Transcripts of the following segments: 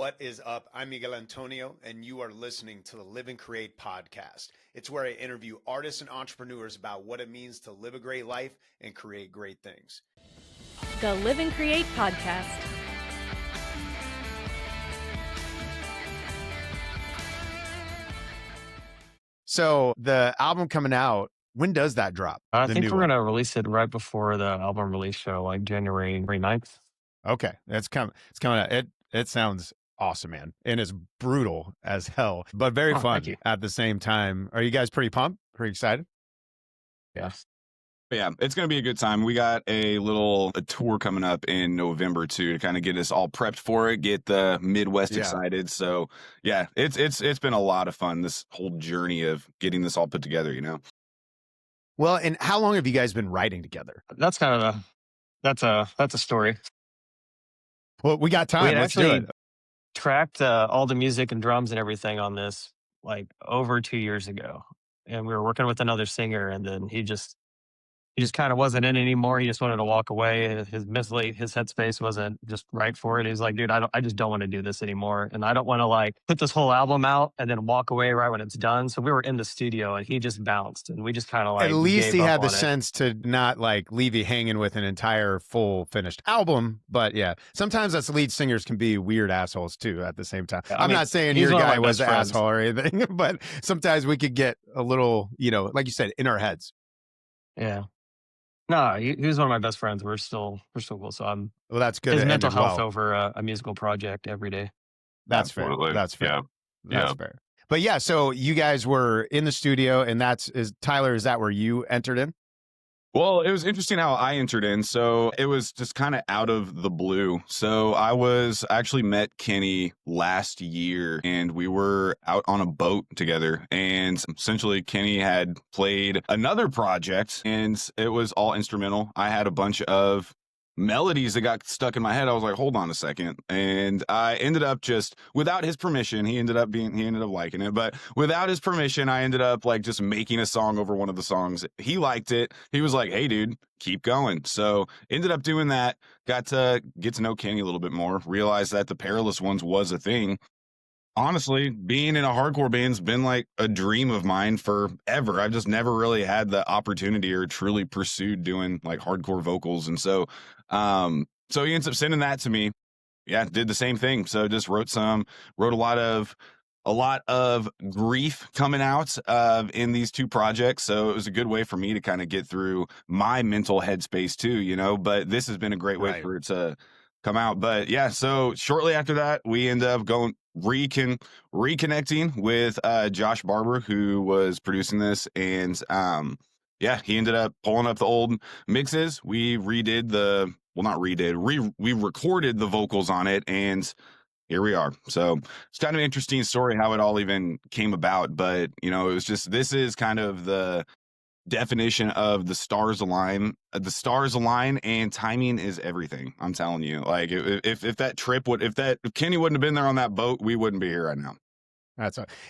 What is up? I'm Miguel Antonio, and you are listening to the Live and Create podcast. It's where I interview artists and entrepreneurs about what it means to live a great life and create great things. The Live and Create podcast. So the album coming out, when does that drop? I think we're going to release it right before the album release show, like January 9th. Okay. It's coming out. It sounds awesome, man. And it's brutal as hell, but very fun at the same time. Are you guys pretty pumped? Pretty excited? Yes. Yeah, it's going to be a good time. We got a tour coming up in November too, to kind of get us all prepped for it, get the Midwest excited. So yeah, it's been a lot of fun, this whole journey of getting this all put together, you know? Well, and how long have you guys been writing together? That's kind of that's a story. Well, we got time. Let's do it. Tracked all the music and drums and everything on this like over 2 years ago. And we were working with another singer, and then he just kind of wasn't in anymore. He just wanted to walk away. His headspace wasn't just right for it. He's like, dude, I just don't want to do this anymore. And I don't want to like put this whole album out and then walk away right when it's done. So we were in the studio and he just bounced, and we just kind of like, at least he had the sense to not like leave you hanging with an entire full finished album. But yeah, sometimes us lead singers can be weird assholes too at the same time. Yeah, I'm not saying your guy was an asshole or anything, but sometimes we could get a little, like you said, in our heads. Yeah. No, he was one of my best friends. We're still cool. So I'm. Well, that's good. His mental health over a musical project every day. That's Absolutely. fair. That's fair. Yeah. That's fair. But yeah, so you guys were in the studio, and Tyler, is that where you entered in? Well, it was interesting how I entered in. So it was just kind of out of the blue. So I actually met Kenny last year, and we were out on a boat together. And essentially Kenny had played another project, and it was all instrumental. I had a bunch of melodies that got stuck in my head. I was like, hold on a second. And I ended up just, without his permission, he ended up liking it. But without his permission, I ended up like just making a song over one of the songs. He liked it. He was like, hey dude, keep going. So ended up doing that, got to get to know Kenny a little bit more, realized that the Perilous Ones was a thing. Honestly, being in a hardcore band's been like a dream of mine forever. I've just never really had the opportunity or truly pursued doing like hardcore vocals. And so he ends up sending that to me. Yeah, did the same thing. So just wrote a lot of grief coming out in these two projects. So it was a good way for me to kind of get through my mental headspace too, but this has been a great way for it to come out. But yeah, so shortly after that, we ended up reconnecting with Josh Barber, who was producing this, and he ended up pulling up the old mixes. We we recorded the vocals on it, and here we are. So it's kind of an interesting story how it all even came about, but it was just, this is kind of the definition of the stars align, and timing is everything. I'm telling you, like if Kenny wouldn't have been there on that boat, we wouldn't be here right now.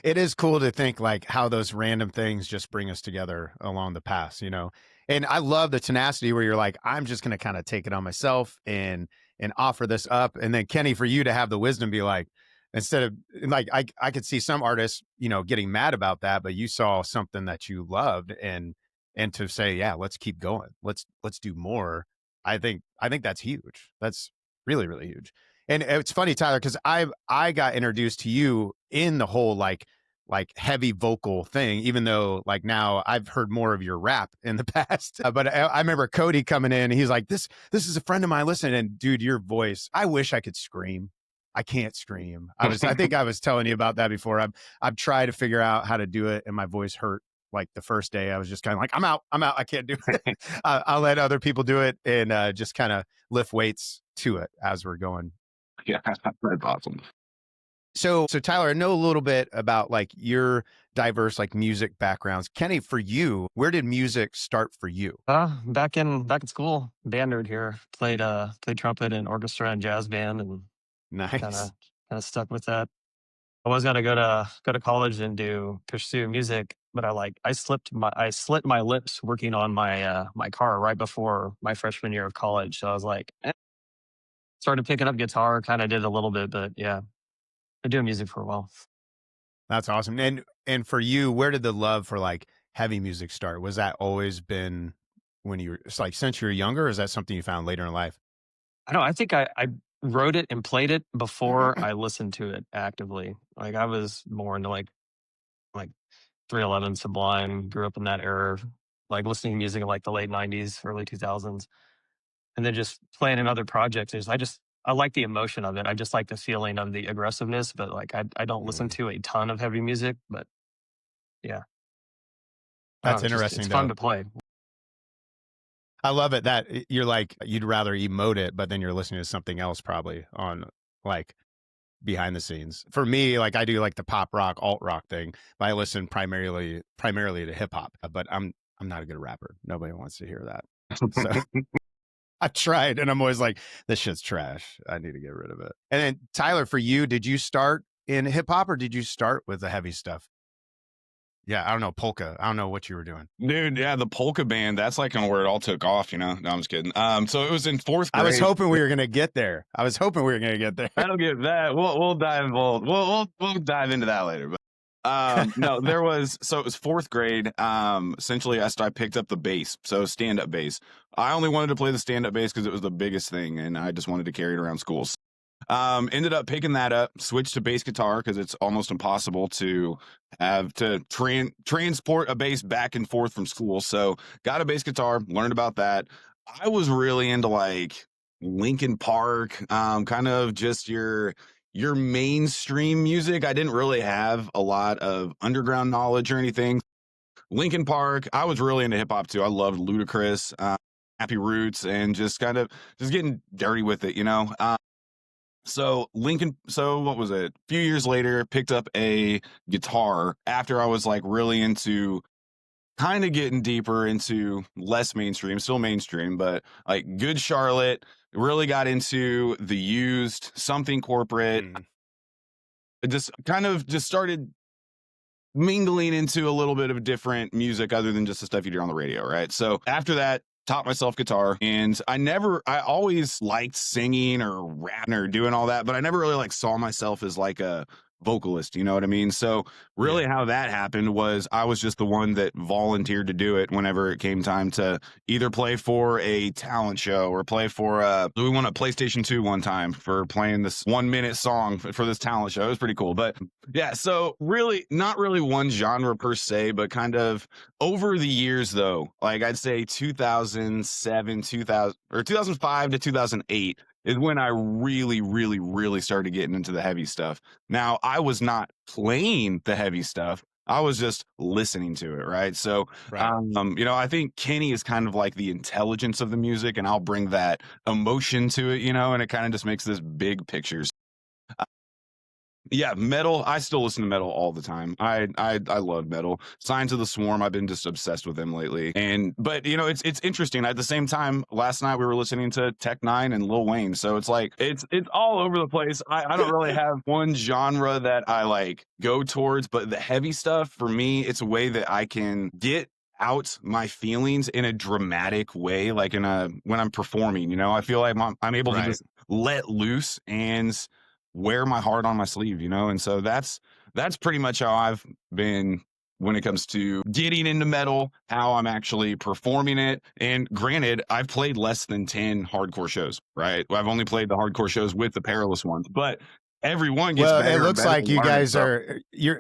It is cool to think like how those random things just bring us together along the path, and I love the tenacity where you're like, I'm just going to kind of take it on myself and offer this up. And then Kenny, for you to have the wisdom, be like, instead of like, I could see some artists, getting mad about that, but you saw something that you loved and to say, yeah, let's keep going. Let's do more. I think that's huge. That's really, really huge. And it's funny, Tyler, because I got introduced to you in the whole like heavy vocal thing, even though like now I've heard more of your rap in the past. But I remember Cody coming in, he's like, this is a friend of mine listening, and dude, your voice, I wish I could scream. I can't scream. I think I was telling you about that before. I've tried to figure out how to do it, and my voice hurt. Like the first day, I was just kind of like, I'm out. I can't do it. I'll let other people do it and just kind of lift weights to it as we're going. Yeah, that's awesome. So Tyler, I know a little bit about like your diverse like music backgrounds. Kenny, for you, where did music start for you? Back in school, band nerd here. Played trumpet in orchestra and jazz band, and nice. Kind of stuck with that. I was gonna go to college and pursue music, but I slit my lips working on my car right before my freshman year of college. So I was like, started picking up guitar, kind of did a little bit, but yeah, been doing music for a while. That's awesome. And for you, where did the love for like heavy music start? Was that always been when you were, it's like since you were younger, or is that something you found later in life? I don't know. I think I wrote it and played it before I listened to it actively. Like I was more into like 311 Sublime, grew up in that era, like listening to music in like the late 90s, early 2000s. And then just playing in other projects is I like the emotion of it. I just like the feeling of the aggressiveness, but like I don't listen Mm. to a ton of heavy music, but yeah. I don't That's know, interesting it's though. fun to play. I love it that you're like, you'd rather emote it, but then you're listening to something else probably on like behind the scenes. For me, like I do like the pop rock, alt rock thing, but I listen primarily to hip hop. But I'm not a good rapper. Nobody wants to hear that. So I've tried and I'm always like, this shit's trash. I need to get rid of it. And then Tyler, for you, did you start in hip hop or did you start with the heavy stuff? Yeah, I don't know, polka. I don't know what you were doing. Dude, yeah, the polka band, that's like kind of where it all took off, you know? No, I'm just kidding. So it was in fourth grade. I was hoping we were gonna get there. I don't get that. We'll dive into that later. But no, so it was fourth grade. Essentially I picked up the bass, so stand-up bass. I only wanted to play the stand-up bass because it was the biggest thing, and I just wanted to carry it around school. Ended up picking that up, switched to bass guitar because it's almost impossible to have to transport a bass back and forth from school. So got a bass guitar, learned about that. I was really into like Linkin Park, kind of just your mainstream music. I didn't really have a lot of underground knowledge or anything. Linkin Park, I was really into hip hop too. I loved Ludacris, Happy Roots, and just kind of just getting dirty with it, you know. So what was it? A few years later, picked up a guitar after I was like really into kind of getting deeper into less mainstream, still mainstream, but like Good Charlotte, really got into The Used, Something Corporate. It just kind of just started mingling into a little bit of different music other than just the stuff you hear on the radio, right? So after that, taught myself guitar, and I always liked singing or rapping or doing all that, but I never really like saw myself as like a vocalist, you know what I mean? So really how that happened was I was just the one that volunteered to do it whenever it came time to either play for a talent show or play for we won a PlayStation 2 one time for playing this 1 minute song for this talent show. It was pretty cool. But yeah, so really not really one genre per se, but kind of over the years though, like I'd say 2007, 2000 or 2005 to 2008 is when I really, really, really started getting into the heavy stuff. Now, I was not playing the heavy stuff. I was just listening to it, right? So, you know, I think Kenny is kind of like the intelligence of the music, and I'll bring that emotion to it, you know, and it kind of just makes this big picture. Yeah, metal. I still listen to metal all the time. I love metal. Signs of the Swarm. I've been just obsessed with them lately. But you know, it's interesting. At the same time, last night we were listening to Tech Nine and Lil Wayne. So it's like it's all over the place. I don't really have one genre that I like go towards, but the heavy stuff for me, it's a way that I can get out my feelings in a dramatic way, like when I'm performing. You know, I feel like I'm able to just let loose and wear my heart on my sleeve, you know? And so that's pretty much how I've been when it comes to getting into metal, how I'm actually performing it. And granted, I've played less than 10 hardcore shows, right? I've only played the hardcore shows with the Perilous Ones, but everyone gets better. It looks like you guys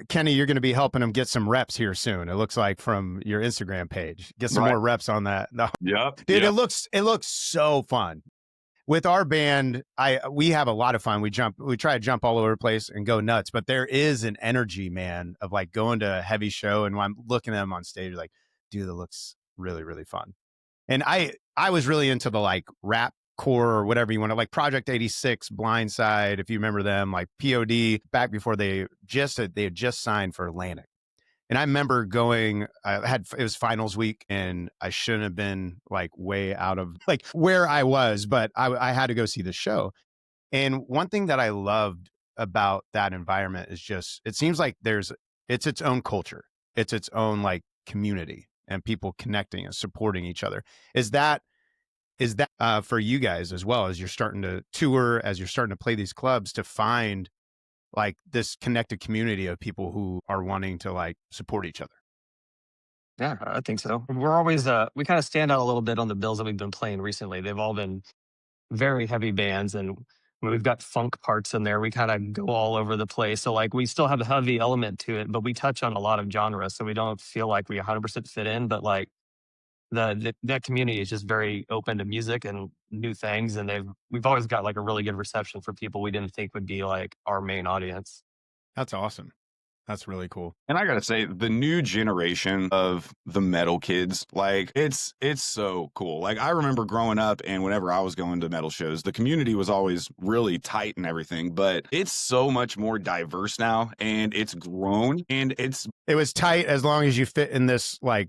Kenny, you're going to be helping them get some reps here soon. It looks like from your Instagram page. Get some more reps on that. No. Yep. Dude, it looks so fun. With our band, we have a lot of fun. We try to jump all over the place and go nuts, but there is an energy, man, of like going to a heavy show. And when I'm looking at them on stage, like, dude, that looks really, really fun. And I was really into the like rap core or whatever you want to, like Project 86, Blindside, if you remember them, like POD, back before they had just signed for Atlantic. And I remember going, it was finals week and I shouldn't have been like way out of like where I was, but I had to go see the show. And one thing that I loved about that environment is just, it seems like it's its own culture. It's its own like community and people connecting and supporting each other. Is that for you guys as well, as you're starting to tour, as you're starting to play these clubs, to find like this connected community of people who are wanting to like support each other. Yeah, I think so. We're always we kind of stand out a little bit on the bills that we've been playing recently. They've all been very heavy bands, and when we've got funk parts in there, we kind of go all over the place. So like we still have a heavy element to it, but we touch on a lot of genres, so we don't feel like we 100% fit in. But like that community is just very open to music and new things, and we've always got like a really good reception for people we didn't think would be like our main audience. That's awesome. That's really cool. And I gotta say, the new generation of the metal kids, like it's so cool. Like I remember growing up, and whenever I was going to metal shows, the community was always really tight and everything. But it's so much more diverse now, and it's grown, and it was tight as long as you fit in this like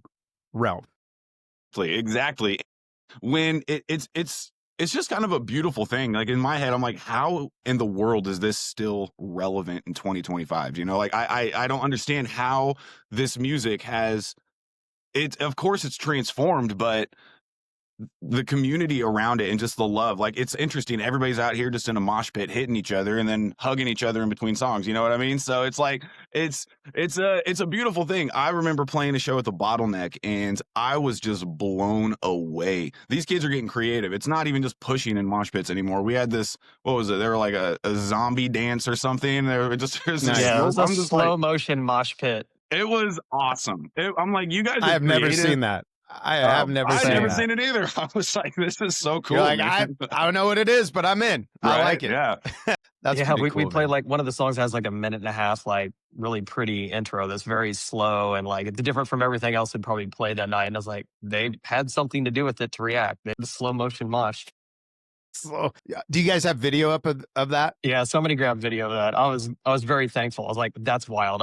realm. Exactly. When it's just kind of a beautiful thing. Like in my head, I'm like, how in the world is this still relevant in 2025? You know, like I don't understand how this music has of course it's transformed, but the community around it and just the love, like it's interesting. Everybody's out here just in a mosh pit hitting each other and then hugging each other in between songs, you know what I mean? So it's like it's a beautiful thing. I remember playing a show at the Bottleneck, and I was just blown away. These kids are getting creative. It's not even just pushing in mosh pits anymore. We had this, what was it, they were like a zombie dance or something. They were just Yeah, it was a slow motion mosh pit. It was awesome. I'm like, you guys I have never seen that. I've never seen it either. I was like, this is so cool. You're like, I don't know what it is, but I'm in. Right? I like it. Yeah. That's we cool, played like one of the songs has like a minute and a half, like really pretty intro that's very slow, and like it's different from everything else we'd probably played that night. And I was like, they had something to do with it to react. They had the slow motion mosh. So, do you guys have video up of that? Yeah, somebody grabbed video of that. I was very thankful. I was like, that's wild.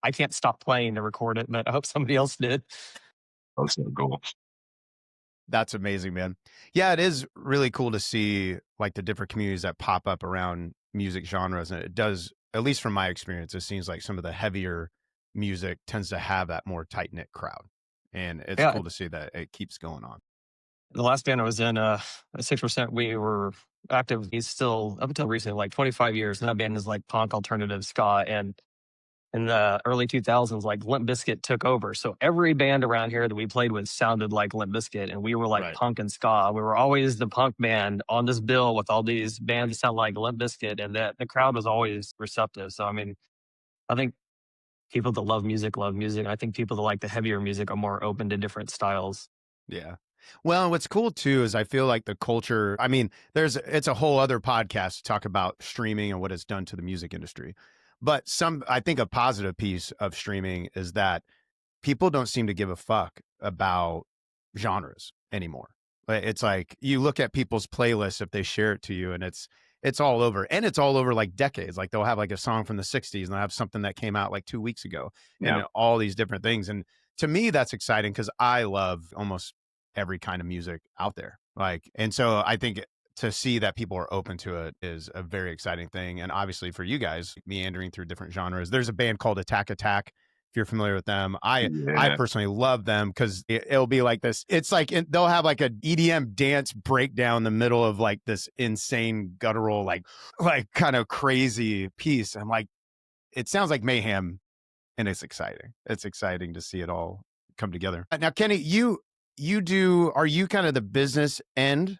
I can't stop playing to record it, but I hope somebody else did. Oh, so cool. That's amazing, man. Yeah, it is really cool to see like the different communities that pop up around music genres. And it does, at least from my experience, it seems like some of the heavier music tends to have that more tight knit crowd. And it's cool to see that it keeps going on. The last band I was in, 6%, we were active. He's still, up until recently, like 25 years. And that band is like punk, alternative, ska. And in the early 2000s, like Limp Bizkit took over. So every band around here that we played with sounded like Limp Bizkit, and we were like punk and ska. We were always the punk band on this bill with all these bands that sound like Limp Bizkit, and that the crowd was always receptive. So, I mean, I think people that love music. I think people that like the heavier music are more open to different styles. Yeah. Well, what's cool too is I feel like the culture, I mean, it's a whole other podcast to talk about streaming and what it's done to the music industry. But I think a positive piece of streaming is that people don't seem to give a fuck about genres anymore. It's like you look at people's playlists if they share it to you, and it's all over, and it's all over like decades. Like they'll have like a song from the 60s and they'll have something that came out like 2 weeks ago, and all these different things. And to me, that's exciting because I love almost every kind of music out there. Like, and so I think to see that people are open to it is a very exciting thing. And obviously for you guys, meandering through different genres, there's a band called Attack Attack. If you're familiar with them, I personally love them because it'll be like this. It's like they'll have like a EDM dance breakdown in the middle of like this insane guttural, like kind of crazy piece. I'm like, it sounds like mayhem, and it's exciting. It's exciting to see it all come together. Now, Kenny, are you kind of the business end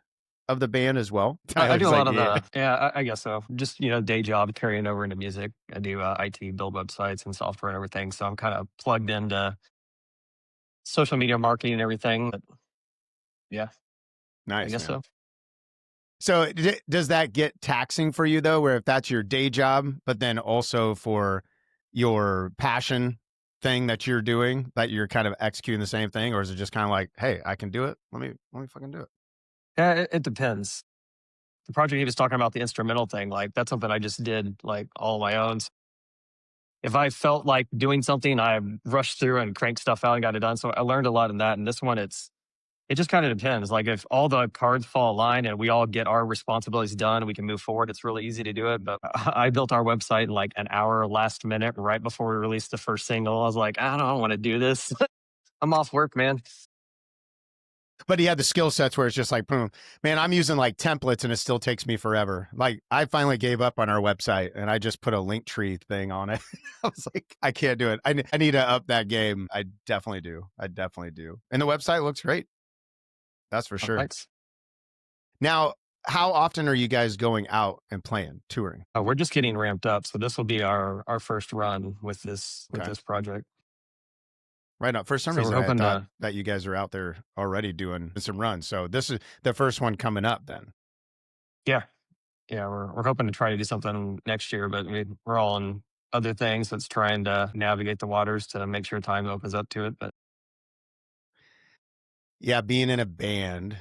of the band as well? I do a lot of the, I guess so. Just, day job carrying over into music. I do IT, build websites and software and everything. So I'm kind of plugged into social media marketing and everything. But yeah. Nice. I guess so. So does that get taxing for you though, where if that's your day job, but then also for your passion thing that you're doing, that you're kind of executing the same thing? Or is it just kind of like, hey, I can do it. Let me fucking do it. Yeah, it depends. The project he was talking about, the instrumental thing, like that's something I just did like all on my own. So if I felt like doing something, I rushed through and cranked stuff out and got it done. So I learned a lot in that. And this one, it just kind of depends. Like if all the cards fall in line and we all get our responsibilities done, we can move forward. It's really easy to do it. But I built our website in like an hour last minute, right before we released the first single. I was like, I don't want to do this. I'm off work, man. But he had the skill sets where it's just like, boom, man, I'm using like templates and it still takes me forever. Like I finally gave up on our website and I just put a link tree thing on it. I was like, I can't do it. I need to up that game. I definitely do. I definitely do. And the website looks great. That's for sure. Thanks. Now, how often are you guys going out and playing, touring? We're just getting ramped up, so this will be our first run with this Okay. project. Right now, for some So we're reason, I hoping thought to. that you guys are out there already doing some runs. So this is the first one coming up then. Yeah, we're hoping to try to do something next year, but we're all in other things. So it's trying to navigate the waters to make sure time opens up to it. But Yeah, being in a band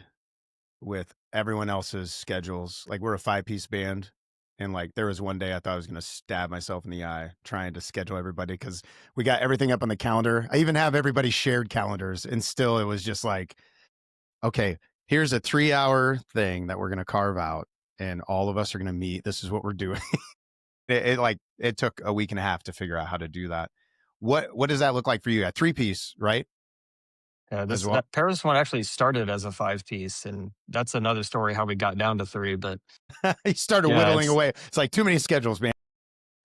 with everyone else's schedules. Like we're a 5-piece band. And like there was one day I thought I was going to stab myself in the eye trying to schedule everybody because we got everything up on the calendar. I even have everybody shared calendars. And still it was just like, okay, here's a 3-hour thing that we're going to carve out and all of us are going to meet. This is what we're doing. It took a week and a half to figure out how to do that. What does that look like for you? A 3-piece, right? that Paris one actually started as a 5-piece, and that's another story how we got down to 3. But He started whittling away. It's like too many schedules, man.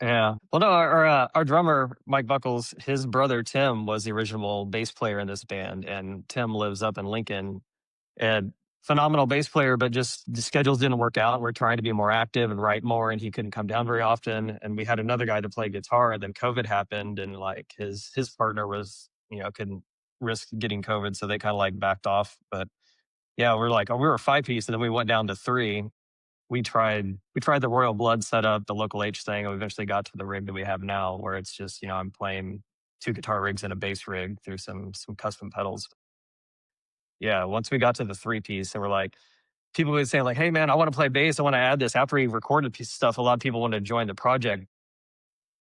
yeah, well, no, our drummer Mike Buckles, his brother Tim was the original bass player in this band, and Tim lives up in Lincoln, and phenomenal bass player, but just the schedules didn't work out. We're trying to be more active and write more, and he couldn't come down very often. And we had another guy to play guitar, and then COVID happened, and like his partner was, couldn't risk getting COVID, so they kind of like backed off. But yeah, we were a 5-piece, and then we went down to 3. We tried the Royal Blood setup, the Local H thing, and we eventually got to the rig that we have now, where it's just, I'm playing 2 guitar rigs and a bass rig through some custom pedals. Yeah, once we got to the 3-piece, and we're like, people would say like, "Hey man, I want to play bass. I want to add this." After we recorded piece of stuff, a lot of people wanted to join the project.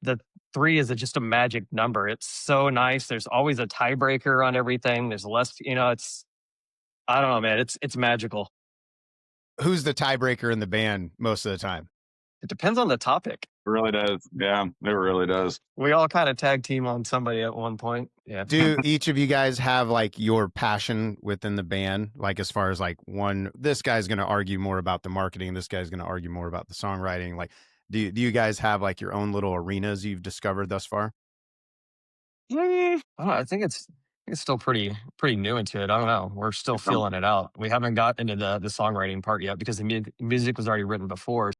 The 3 is just a magic number. It's so nice. There's always a tiebreaker on everything. There's less, it's, I don't know, man. It's magical. Who's the tiebreaker in the band most of the time? It depends on the topic. It really does. Yeah, it really does. We all kind of tag team on somebody at one point. Yeah. Do each of you guys have like your passion within the band? Like as far as like this guy's going to argue more about the marketing. This guy's going to argue more about the songwriting. Like, do you guys have like your own little arenas you've discovered thus far? I think it's still pretty new into it. I don't know. We're still feeling it out. We haven't got into the songwriting part yet because the music was already written before.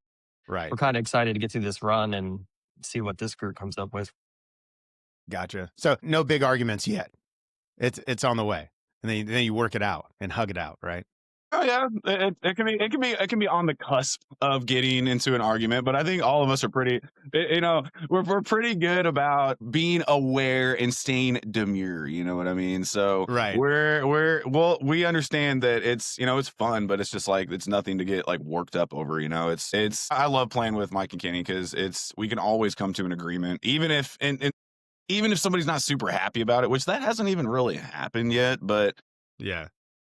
Right. We're kind of excited to get through this run and see what this group comes up with. Gotcha. So no big arguments yet. It's on the way, and then you work it out and hug it out, right? Oh yeah, it can be on the cusp of getting into an argument, but I think all of us are pretty, we're pretty good about being aware and staying demure. You know what I mean? So right, we understand that it's it's fun, but it's just like it's nothing to get like worked up over. It's I love playing with Mike and Kenny because we can always come to an agreement, even if even if somebody's not super happy about it, which that hasn't even really happened yet, but yeah.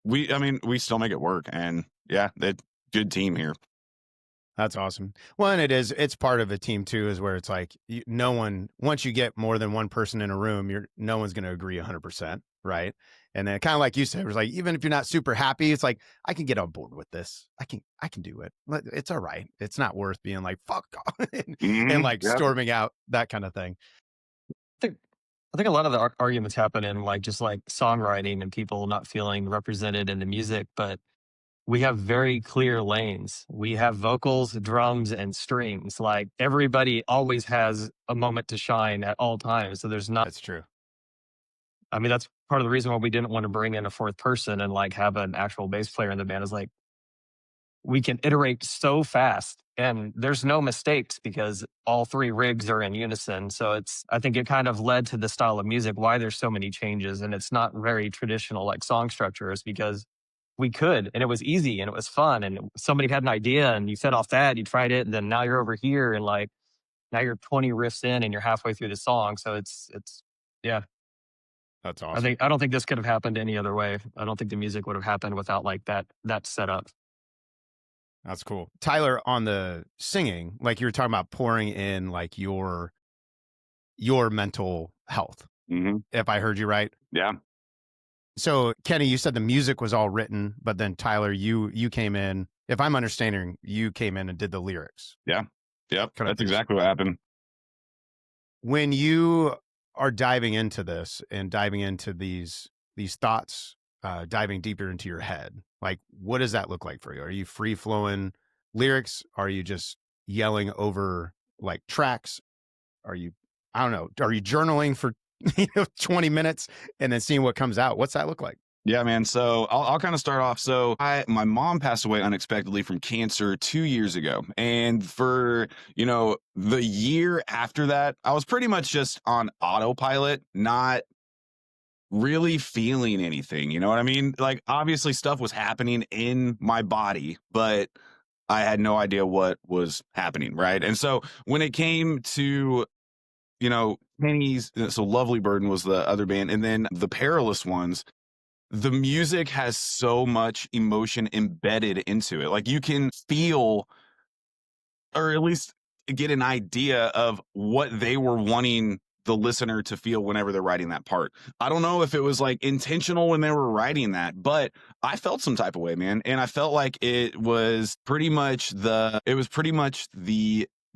We still make it work, and yeah, good team here. That's awesome. Well, and it's part of a team too, is where it's like no one, once you get more than one person in a room, no one's going to agree 100%, right? And then kind of like you said, it was like even if you're not super happy, it's like I can get on board with this. I can do it. It's all right. It's not worth being like fuck off and like storming out, that kind of thing. I think a lot of the arguments happen in like just like songwriting and people not feeling represented in the music, but we have very clear lanes. We have vocals, drums, and strings. Like everybody always has a moment to shine at all times. So there's not. That's true. I mean, that's part of the reason why we didn't want to bring in a 4th person and like have an actual bass player in the band, is like we can iterate so fast and there's no mistakes because all 3 rigs are in unison. So I think it kind of led to the style of music, why there's so many changes. And it's not very traditional like song structures, because we could, and it was easy and it was fun. And somebody had an idea and you fed off that, you tried it, and then now you're over here and like, now you're 20 riffs in and you're halfway through the song. So it's yeah. That's awesome. I don't think this could have happened any other way. I don't think the music would have happened without like that setup. That's cool. Tyler, on the singing, like you were talking about pouring in like your mental health, if I heard you right. Yeah. So Kenny, you said the music was all written, but then Tyler, you came in. If I'm understanding, you came in and did the lyrics. Yeah. Yep. Correct. That's exactly what happened. When you are diving into this and diving into these thoughts, diving deeper into your head, like what does that look like for you? Are you free flowing lyrics? Are you just yelling over like tracks? Are you, I don't know, are you journaling for 20 minutes and then seeing what comes out? What's that look like? Yeah, man. So I'll kind of start off. So my mom passed away unexpectedly from cancer 2 years ago. And for, the year after that, I was pretty much just on autopilot, not really feeling anything. You know what I mean? Like, obviously stuff was happening in my body, but I had no idea what was happening. Right. And so when it came to, Kenny's, so Lovely Burden was the other band, and then the Perilous Ones, the music has so much emotion embedded into it. Like, you can feel, or at least get an idea of what they were wanting the listener to feel whenever they're writing that part. I don't know if it was like intentional when they were writing that, but I felt some type of way, man. And I felt like it was pretty much the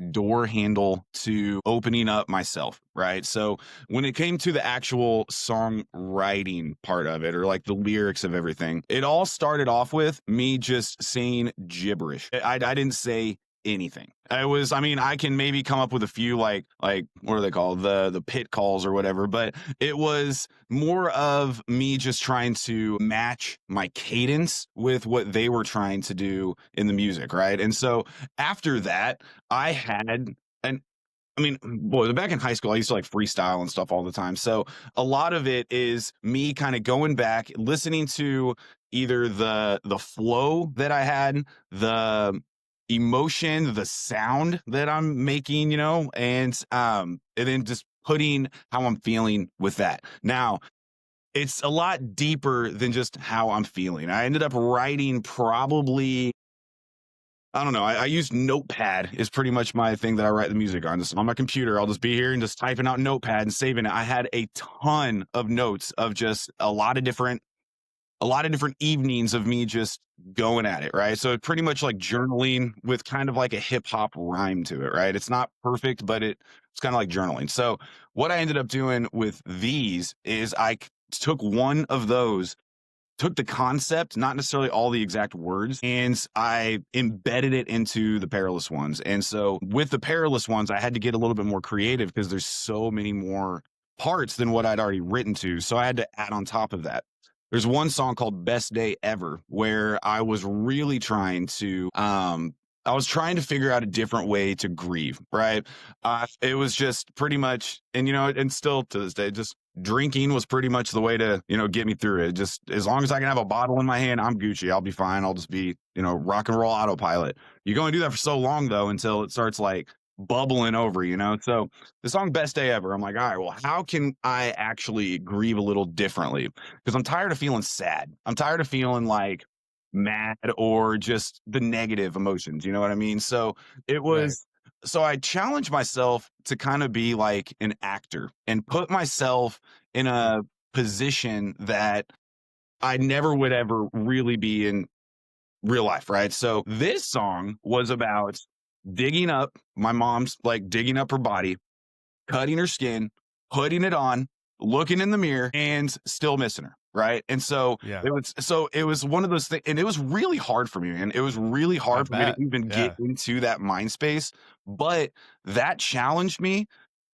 door handle to opening up myself, right? So when it came to the actual songwriting part of it, or like the lyrics of everything, it all started off with me just saying gibberish. I didn't say anything. I can maybe come up with a few like what are they called? The pit calls or whatever, but it was more of me just trying to match my cadence with what they were trying to do in the music, right? And so after that, back in high school, I used to like freestyle and stuff all the time. So a lot of it is me kind of going back, listening to either the flow that I had, the emotion, the sound that I'm making, and then just putting how I'm feeling with that. Now, it's a lot deeper than just how I'm feeling. I ended up writing probably, I don't know. I use Notepad is pretty much my thing that I write the music on. Just on my computer, I'll just be here and just typing out Notepad and saving it. I had a ton of notes of just a lot of different evenings of me just going at it, right? So it's pretty much like journaling with kind of like a hip hop rhyme to it, right? It's not perfect, but it's kind of like journaling. So what I ended up doing with these is I took one of those, took the concept, not necessarily all the exact words, and I embedded it into the Perilous Ones. And so with the Perilous Ones, I had to get a little bit more creative because there's so many more parts than what I'd already written to. So I had to add on top of that. There's one song called Best Day Ever where I was really trying to figure out a different way to grieve, right? It was just pretty much, and still to this day, just drinking was pretty much the way to, get me through it. Just as long as I can have a bottle in my hand, I'm Gucci. I'll be fine. I'll just be, rock and roll autopilot. You go and do that for so long though, until it starts like bubbling over, So the song Best Day Ever, I'm like, all right, well, how can I actually grieve a little differently? Because I'm tired of feeling sad. I'm tired of feeling like mad or just the negative emotions. You know what I mean? So it was, so I challenged myself to kind of be like an actor and put myself in a position that I never would ever really be in real life, right? So this song was about digging up my mom's, like digging up her body, cutting her skin, putting it on, looking in the mirror, and still missing her, right? And so it was one of those things, and it was really hard for me, man. It was really hard for me to even get into that mind space, but that challenged me,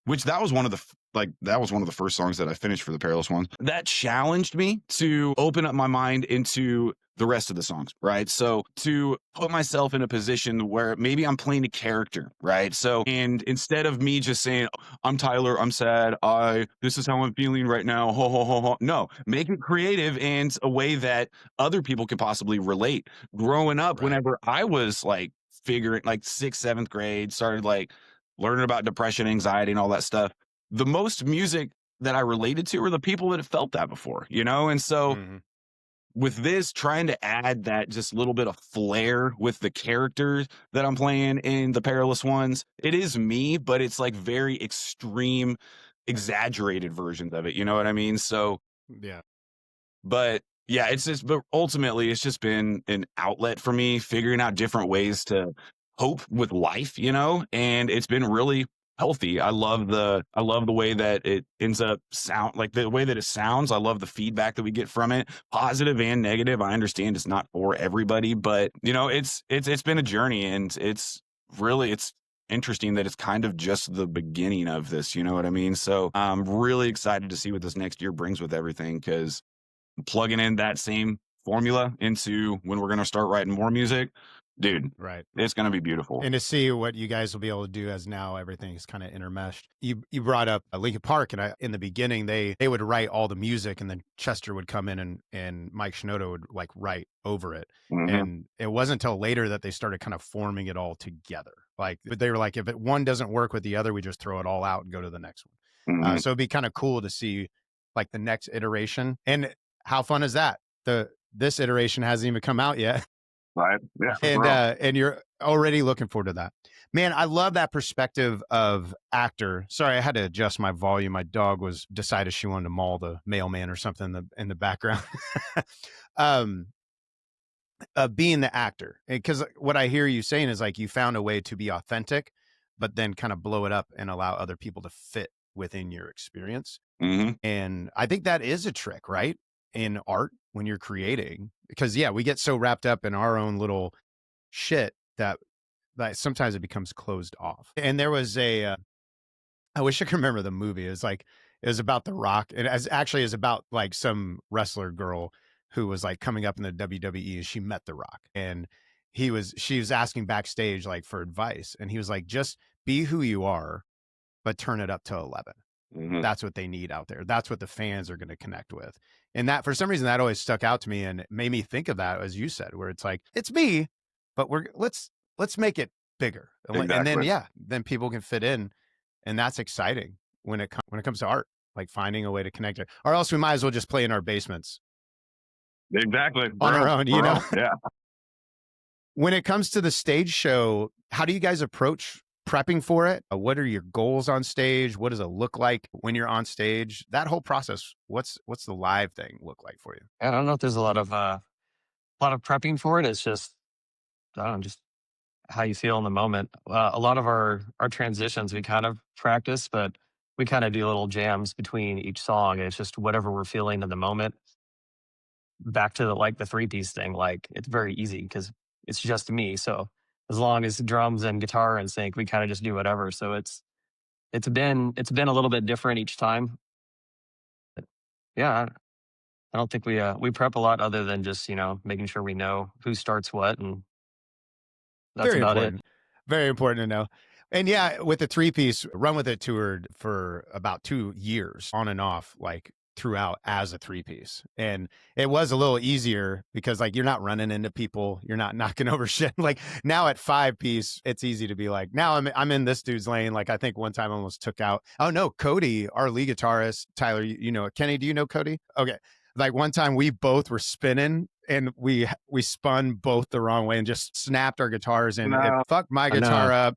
which that was one of the first songs that I finished for the Perilous Ones. That challenged me to open up my mind into the rest of the songs, right? So to put myself in a position where maybe I'm playing a character, right? So, and instead of me just saying, I'm Tyler, I'm sad, this is how I'm feeling right now, ho, ho, ho, ho. No, make it creative and a way that other people can possibly relate. Growing up, whenever I was like figuring, like 6th, 7th grade, started like learning about depression, anxiety, and all that stuff, the most music that I related to were the people that have felt that before, And so with this, trying to add that just little bit of flair with the characters that I'm playing in the Perilous Ones, it is me, but it's like very extreme, exaggerated versions of it. You know what I mean? So yeah. But yeah, but ultimately it's just been an outlet for me, figuring out different ways to cope with life, and it's been really healthy. I love the way that it ends up sound, like the way that it sounds. I love the feedback that we get from it, positive and negative. I understand it's not for everybody, but it's been a journey, and it's interesting that it's kind of just the beginning of this, you know what I mean? So I'm really excited to see what this next year brings with everything, because plugging in that same formula into when we're going to start writing more music, dude, Right. it's going to be beautiful. And to see what you guys will be able to do as now everything is kind of intermeshed. You brought up Linkin Park, and in the beginning they would write all the music, and then Chester would come in and Mike Shinoda would like write over it. Mhm. And it wasn't until later that they started kind of forming it all together. Like, but they were like, if one doesn't work with the other, we just throw it all out and go to the next one. Mhm. So it'd be kind of cool to see like the next iteration. And how fun is that? This iteration hasn't even come out yet. Right. Yeah. And you're already looking forward to that. Man, I love that perspective of actor. Sorry, I had to adjust my volume. My dog decided she wanted to maul the mailman or something in the background. Being the actor, because what I hear you saying is like you found a way to be authentic, but then kind of blow it up and allow other people to fit within your experience. Mhm. And I think that is a trick, right? In art, when you're creating, because yeah, we get so wrapped up in our own little shit that sometimes it becomes closed off. And there was I wish I could remember the movie. It was about The Rock, and actually is about like some wrestler girl who was like coming up in the WWE, and she met The Rock, and she was asking backstage like for advice, and he was like, just be who you are, but turn it up to 11. Mhm. That's what they need out there. That's what the fans are going to connect with. And that, for some reason, that always stuck out to me and it made me think of that, as you said, where it's like, it's me, but let's make it bigger. And then, Exactly. then people can fit in. And that's exciting when it comes to art, like finding a way to connect it, or else we might as well just play in our basements Exactly. on our own, you know? Yeah. When it comes to the stage show, how do you guys approach prepping for it? What are your goals on stage? What does it look like when you're on stage? That whole process, what's the live thing look like for you? I don't know if there's a lot of prepping for it. It's just, I don't know, just how you feel in the moment. A lot of our transitions we kind of practice, but we kind of do little jams between each song. It's just whatever we're feeling in the moment. Back to the 3-piece thing, like it's very easy because it's just me. So as long as drums and guitar in sync, we kind of just do whatever. So it's been a little bit different each time. But yeah, I don't think we prep a lot other than just making sure we know who starts what, and that's Very about it. important. Very important to know. And yeah, with the 3-piece, Run With It toured for about 2 years on and off, like throughout as a 3-piece. And it was a little easier because like you're not running into people, you're not knocking over shit. Like now at 5-piece, it's easy to be like, now I'm in this dude's lane. Like I think one time I almost took out, oh no, Cody, our lead guitarist, Tyler, you know, Kenny, do you know Cody? Okay. Like one time we both were spinning and we spun both the wrong way and just snapped our guitars and it fucked my guitar up.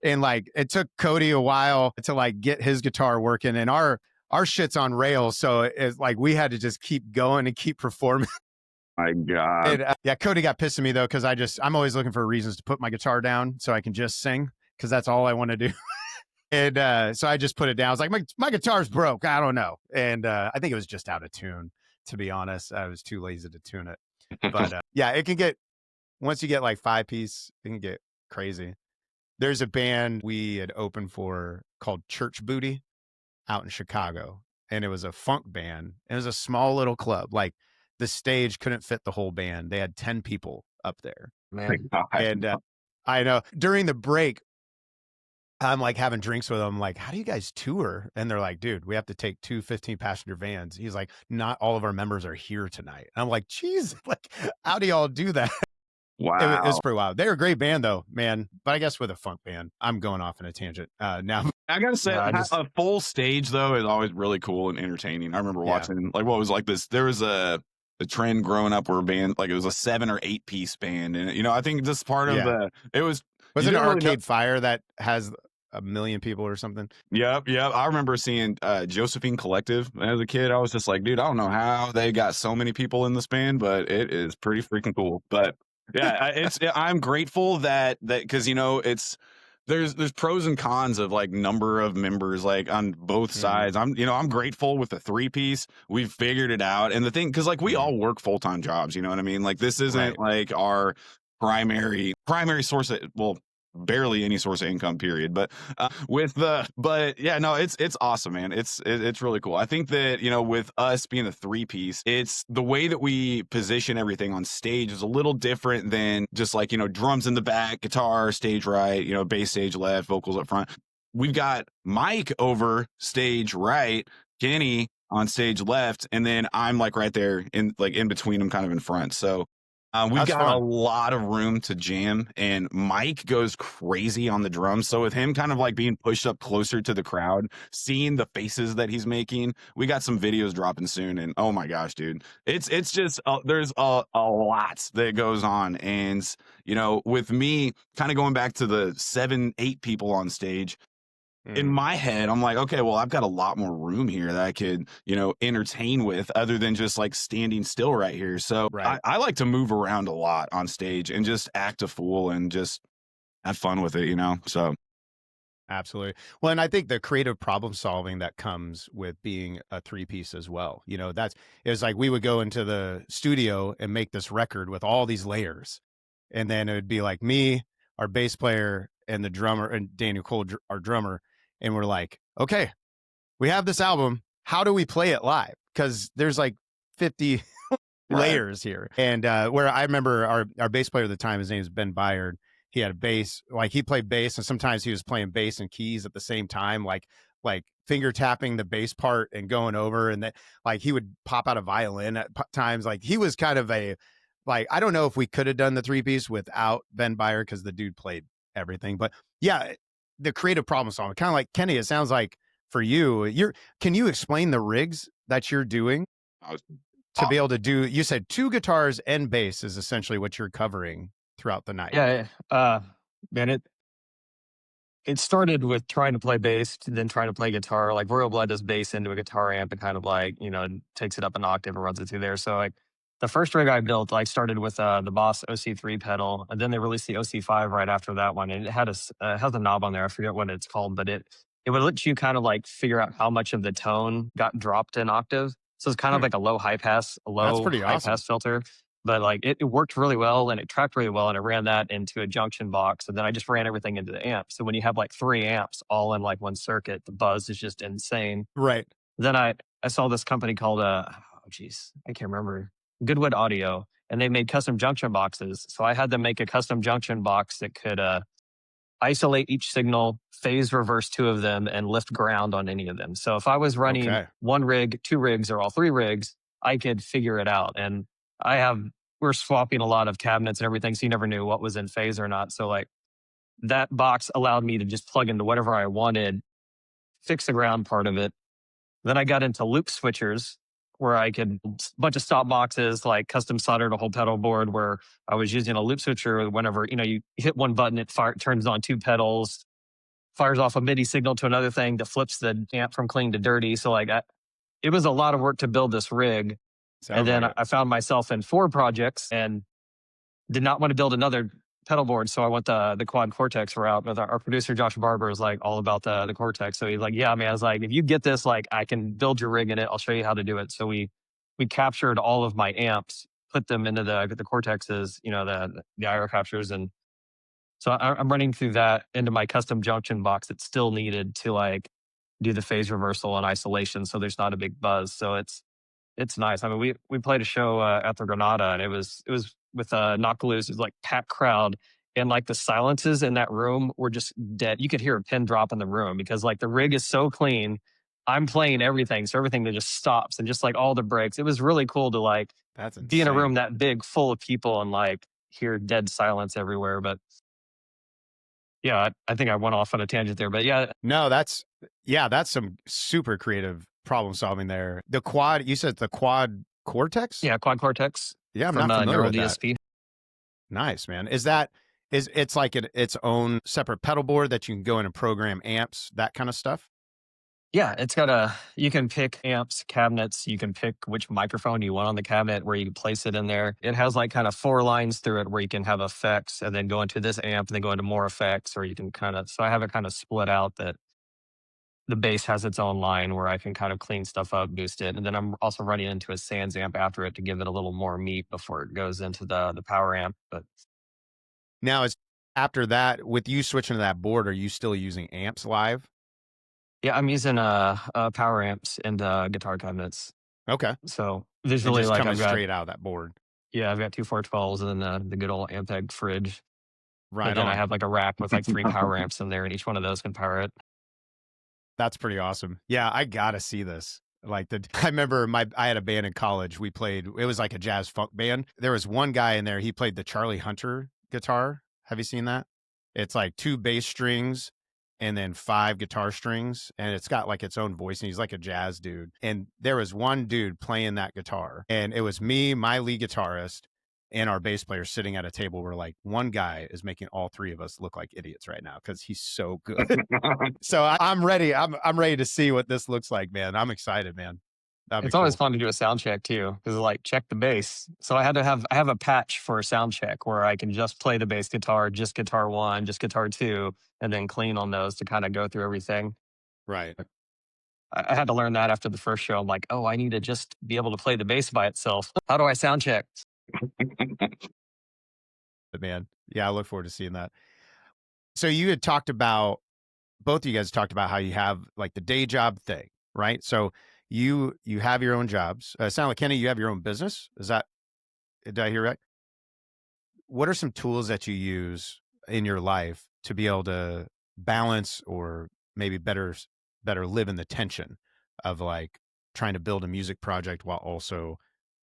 And like it took Cody a while to like get his guitar working, and our shit's on rails, so it's like we had to just keep going and keep performing. My God. And, yeah, Cody got pissed at me though, because I'm always looking for reasons to put my guitar down so I can just sing, because that's all I want to do. And so I just put it down. I was like, my guitar's broke. I don't know. And I think it was just out of tune, to be honest. I was too lazy to tune it. But yeah, it can get, once you get like 5-piece, it can get crazy. There's a band we had opened for called Church Booty out in Chicago. And it was a funk band. It was a small little club. Like the stage couldn't fit the whole band. They had 10 people up there. Man, And I know during the break, I'm like having drinks with them. Like, how do you guys tour? And they're like, dude, we have to take 2 15-passenger vans. He's like, not all of our members are here tonight. And I'm like, geez, like, how do y'all do that? Wow. It was pretty wild. They're a great band though, man. But I guess with a funk band, I'm going off in a tangent now. I gotta say, Yeah, a full stage though is always really cool and entertaining. I remember watching like what was like this. There was a trend growing up where a band, like it was a 7 or 8-piece band, and I think this part of it was it an Arcade Fire that has 1 million people or something. Yep. I remember seeing Josephine Collective as a kid. I was just like, dude, I don't know how they got so many people in this band, but it is pretty freaking cool. But yeah, I'm grateful that because it's there's pros and cons of like number of members like on both sides. I'm grateful with the 3-piece. We've figured it out, and the thing because like we all work full-time jobs. You know what I mean? Like this isn't like our primary source of, well, barely any source of income, period. But yeah, no, it's awesome, man. It's really cool. I think that with us being a 3-piece, it's the way that we position everything on stage is a little different than just like drums in the back, guitar stage right, bass stage left, vocals up front. We've got Mike over stage right, Kenny on stage left, and then I'm like right there in between them, kind of in front. So we've got a lot of room to jam, and Mike goes crazy on the drums. So with him kind of like being pushed up closer to the crowd, seeing the faces that he's making, we got some videos dropping soon. And oh my gosh, dude, it's just there's a lot that goes on. And with me kind of going back to the 7-8 people on stage, in my head, I'm like, okay, well, I've got a lot more room here that I could, entertain with other than just like standing still right here. So I like to move around a lot on stage and just act a fool and just have fun with it, So absolutely. Well, and I think the creative problem solving that comes with being a 3-piece as well. It's like we would go into the studio and make this record with all these layers. And then it would be like me, our bass player, and the drummer, and Daniel Cole, our drummer. And we're like, okay, we have this album. How do we play it live? Because there's like 50 layers here. And where I remember our bass player at the time, his name is Ben Byard. He had a bass, like he played bass, and sometimes he was playing bass and keys at the same time, like finger tapping the bass part and going over. And that, like, he would pop out a violin at times. Like he was kind of I don't know if we could have done the 3-piece without Ben Byard because the dude played everything. But yeah, the creative problem solving, kind of like Kenny, it sounds like for you, can you explain the rigs that you're doing to be able to do, you said 2 guitars and bass is essentially what you're covering throughout the night. Yeah. Man, it started with trying to play bass, then trying to play guitar. Like Royal Blood does bass into a guitar amp and kind of like, takes it up an octave and runs it through there. So like the first rig I built, like started with the Boss OC3 pedal, and then they released the OC5 right after that one. And it had has a knob on there. I forget what it's called, but it would let you kind of like figure out how much of the tone got dropped in octave. So it's kind of like a low high pass filter. But like it worked really well, and it tracked really well, and I ran that into a junction box, and then I just ran everything into the amp. So when you have like 3 amps all in like one circuit, the buzz is just insane. Right. Then I saw this company called I can't remember, Goodwood Audio, and they made custom junction boxes. So I had them make a custom junction box that could isolate each signal, phase reverse 2 of them, and lift ground on any of them. So if I was running 1 rig, 2 rigs, or all 3 rigs, I could figure it out. And we're swapping a lot of cabinets and everything, so you never knew what was in phase or not. So like that box allowed me to just plug into whatever I wanted, fix the ground part of it. Then I got into loop switchers, where I could bunch of stop boxes, like custom soldered a whole pedal board where I was using a loop switcher. Whenever you hit one button, it turns on 2 pedals, fires off a MIDI signal to another thing that flips the amp from clean to dirty. So like it was a lot of work to build this rig. And then I found myself in 4 projects and did not want to build another pedal board. So I went the Quad Cortex route. With our producer, Josh Barber, is like all about the Cortex. So he's like, yeah, man, I was like, if you get this, like I can build your rig in it. I'll show you how to do it. So we captured all of my amps, put them into the Cortexes, the IR captures. And so I'm running through that into my custom junction box that's still needed to like do the phase reversal and isolation. So there's not a big buzz. So it's nice. I mean, we played a show at the Granada, and it was with Knockaloose. It was like packed crowd, and like the silences in that room were just dead. You could hear a pin drop in the room because like the rig is so clean. I'm playing everything, so everything that just stops and just like all the breaks. It was really cool to like be in a room that big, full of people, and like hear dead silence everywhere. But yeah, I think I went off on a tangent there. But yeah, no, that's some super creative problem solving there. The Quad, you said the Quad Cortex? Yeah, Quad Cortex. Yeah, I'm not familiar with DSP. that. Nice, man. Is that It's like its own separate pedal board that you can go in and program amps, that kind of stuff? Yeah, it's got you can pick amps, cabinets, you can pick which microphone you want on the cabinet, where you can place it in there. It has like kind of 4 lines through it where you can have effects and then go into this amp and then go into more effects, or you can so I have it kind of split out that the bass has its own line where I can kind of clean stuff up, boost it. And then I'm also running into a Sans amp after it to give it a little more meat before it goes into the power amp. But Now, is after that, with you switching to that board, are you still using amps live? yeah, I'm using power amps and guitar cabinets. Okay. So And visually, just like coming I've got, straight out of that board. yeah, I've got 2 412s and then the good old Ampeg fridge. But Right then I on. have like a rack with like 3 power amps in there, and each one of those can power it. That's pretty awesome. Yeah, I gotta see this. Like I remember I had a band in college. We played, it was like a jazz funk band. There was one guy in there, he played the Charlie Hunter guitar. Have you seen that? It's like 2 bass strings and then 5 guitar strings, and it's got like its own voice, and he's like a jazz dude. And there was one dude playing that guitar, and it was me, my lead guitarist, and our bass player sitting at a table where like one guy is making all 3 of us look like idiots right now because he's so good. So I'm ready. I'm ready to see what this looks like, man. I'm excited, man. That'd be It's always cool. fun to do a sound check too, because like check the bass. So I have a patch for a sound check where I can just play the bass guitar, just guitar 1, just guitar 2, and then clean on those to kind of go through everything. Right. I had to learn that after the first show. I'm like, oh, I need to just be able to play the bass by itself. How do I sound check? But man, yeah, I look forward to seeing that. So you had talked about, both of you guys talked about how you have like the day job thing, right? So you have your own jobs. Sound like Kenny, you have your own business. Did I hear right? What are some tools that you use in your life to be able to balance, or maybe better live in the tension of like trying to build a music project while also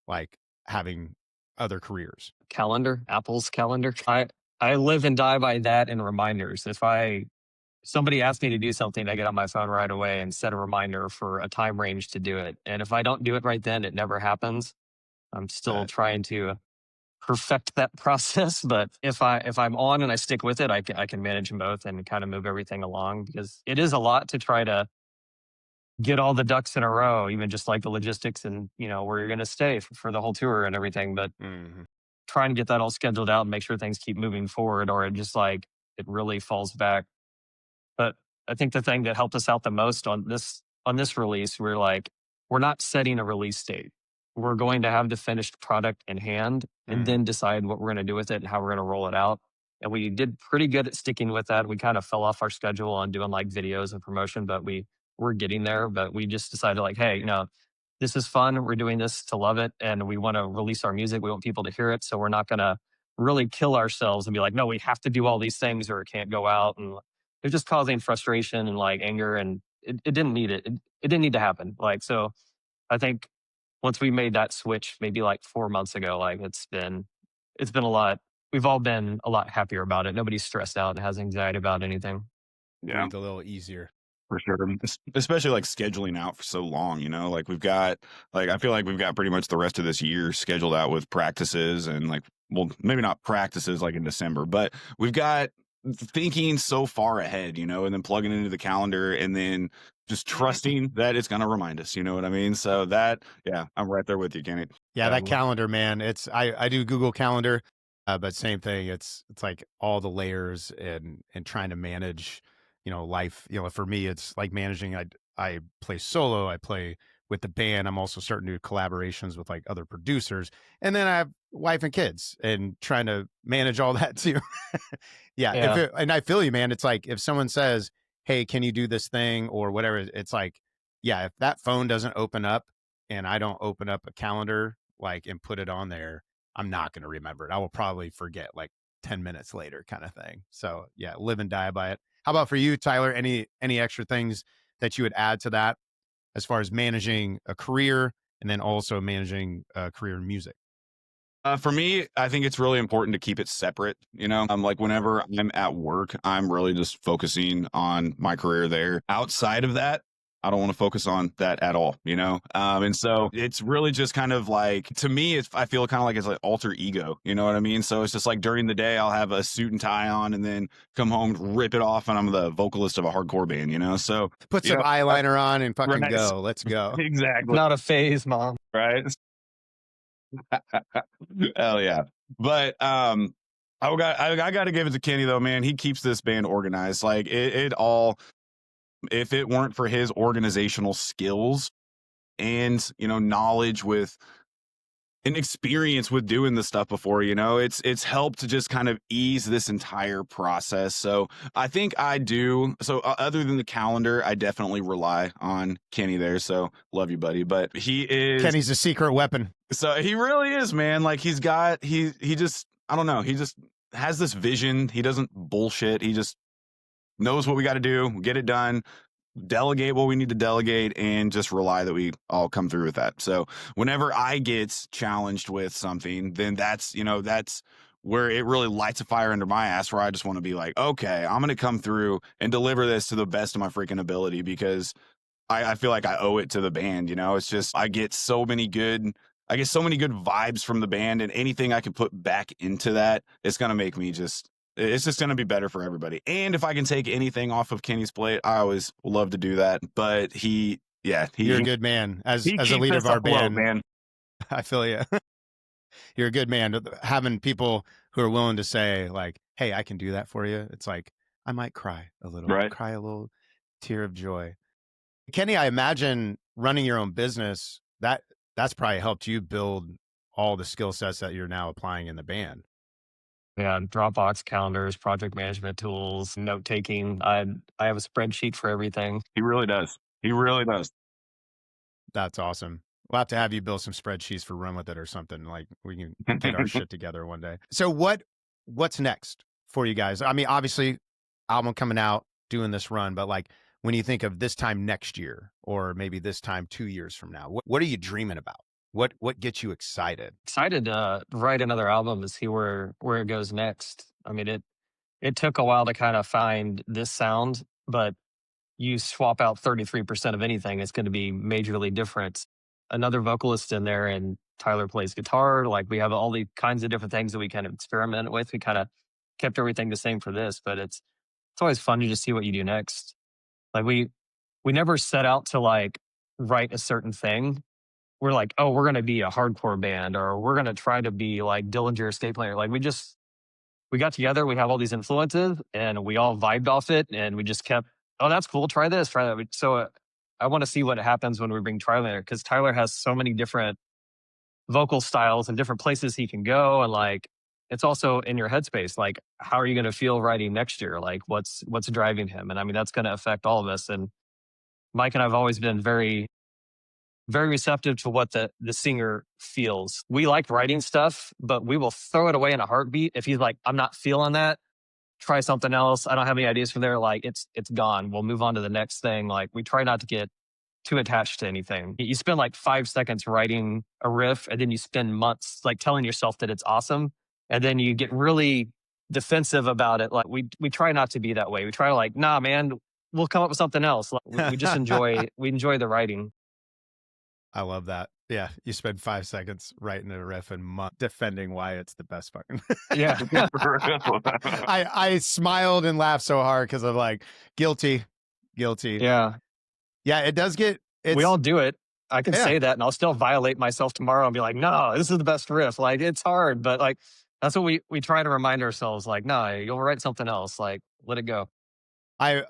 like having other careers? Calendar, Apple's calendar. I live and die by that and reminders. If somebody asks me to do something, I get on my phone right away and set a reminder for a time range to do it. And if I don't do it right then, it never happens. I'm still trying to perfect that process. But if I'm on and I stick with it, I can manage them both and kind of move everything along, because it is a lot to try to get all the ducks in a row, even just like the logistics and, where you're going to stay for the whole tour and everything. But trying to get that all scheduled out and make sure things keep moving forward, or it just like, it really falls back. But I think the thing that helped us out the most on this release, we're not setting a release date. We're going to have the finished product in hand and then decide what we're going to do with it and how we're going to roll it out. And we did pretty good at sticking with that. We kind of fell off our schedule on doing like videos and promotion, but we're getting there. But we just decided like, hey, this is fun. We're doing this to love it, and we want to release our music. We want people to hear it. So we're not going to really kill ourselves and be like, no, we have to do all these things or it can't go out. And it's just causing frustration and like anger, and it didn't need it. It didn't need to happen. So I think once we made that switch, maybe like 4 months ago, like it's been a lot. We've all been a lot happier about it. Nobody's stressed out and has anxiety about anything. Yeah, Breathe a little easier. for sure. Especially like scheduling out for so long, like we've got, like, I feel like we've got pretty much the rest of this year scheduled out with practices, and like, well, maybe not practices like in December, but we've got thinking so far ahead, and then plugging into the calendar and then just trusting that it's going to remind us, you know what I mean? So that, yeah, I'm right there with you, Kenny. Yeah, that calendar, man. I do Google Calendar, but same thing. It's like all the layers and trying to manage, life. For me, it's like managing. I play solo. I play with the band. I'm also starting to do collaborations with like other producers, and then I have wife and kids, and trying to manage all that too. Yeah. And I feel you, man. It's like if someone says, "Hey, can you do this thing?" or whatever, it's like, yeah, if that phone doesn't open up and I don't open up a calendar like and put it on there, I'm not going to remember it. I will probably forget like 10 minutes later, kind of thing. So yeah, live and die by it. How about for you, Tyler? Any extra things that you would add to that as far as managing a career and then also managing a career in music? For me, I think it's really important to keep it separate. Like whenever I'm at work, I'm really just focusing on my career there. Outside of that, I don't want to focus on that at all, you know? And so it's really just kind of like, to me, I feel kind of like it's like alter ego, you know what I mean? So it's just like during the day, I'll have a suit and tie on and then come home, rip it off, and I'm the vocalist of a hardcore band, you know? So Put some eyeliner on and fucking Right. go. Let's go. exactly. Not a phase, Mom. Right. Hell yeah. But, I got to give it to Kenny though, man. He keeps this band organized. Like it all, if it weren't for his organizational skills and, you know, knowledge with and experience with doing this stuff before, you know, it's helped to just kind of ease this entire process. So I think I do. So other than the calendar, I definitely rely on Kenny there. So love you, buddy. But Kenny's a secret weapon. So he really is, man. Like he just, I don't know. He just has this vision. He doesn't bullshit. He just knows what we got to do, get it done, delegate what we need to delegate, and just rely that we all come through with that. So whenever I get challenged with something, then that's where it really lights a fire under my ass, where I just want to be like, okay, I'm going to come through and deliver this to the best of my freaking ability, because I feel like I owe it to the band. You know, it's just, I get so many good vibes from the band, and anything I can put back into that, it's going to make me it's just going to be better for everybody. And if I can take anything off of Kenny's plate, I always love to do that. But you're a good man as a leader of our band, man. I feel you. You're a good man. Having people who are willing to say like, hey, I can do that for you. It's like, I might cry a little, cry a little tear of joy. Kenny, I imagine running your own business, that's probably helped you build all the skill sets that you're now applying in the band. Yeah, Dropbox calendars, project management tools, note taking. I have a spreadsheet for everything. He really does. He really does. That's awesome. We'll have to have you build some spreadsheets for Run With It or something. Like we can get our shit together one day. So what's next for you guys? I mean, obviously, album coming out, doing this run, but like when you think of this time next year, or maybe this time 2 years from now, what are you dreaming about? What gets you excited? Excited to write another album to see where it goes next. I mean, it took a while to kind of find this sound, but you swap out 33% of anything, it's going to be majorly different. Another vocalist in there, and Tyler plays guitar. Like we have all the kinds of different things that we kind of experiment with. We kind of kept everything the same for this, but it's always fun to just see what you do next. Like we never set out to like write a certain thing. We're like, oh, we're going to be a hardcore band, or we're going to try to be like Dillinger Escape Player. Like we got together, we have all these influences, and we all vibed off it, and we just kept, oh, that's cool, try this, try that. So I want to see what happens when we bring Tyler, because Tyler has so many different vocal styles and different places he can go, and like it's also in your headspace. Like, how are you going to feel writing next year? Like, what's driving him? And I mean, that's going to affect all of us. And Mike and I have always been very, very receptive to what the singer feels. We like writing stuff, but we will throw it away in a heartbeat. If he's like, I'm not feeling that, try something else. I don't have any ideas from there. Like it's gone. We'll move on to the next thing. Like we try not to get too attached to anything. You spend like 5 seconds writing a riff, and then you spend months like telling yourself that it's awesome. And then you get really defensive about it. Like we try not to be that way. We try to like, nah, man, we'll come up with something else. Like, we just enjoy the writing. I love that. Yeah, you spend 5 seconds writing a riff and defending why it's the best fucking. Yeah. I smiled and laughed so hard because I'm like, guilty. Yeah. Yeah, it does get. We all do it. I can say that, and I'll still violate myself tomorrow and be like, no, this is the best riff. Like it's hard, but like that's what we try to remind ourselves. Like, no, you'll write something else. Like, let it go.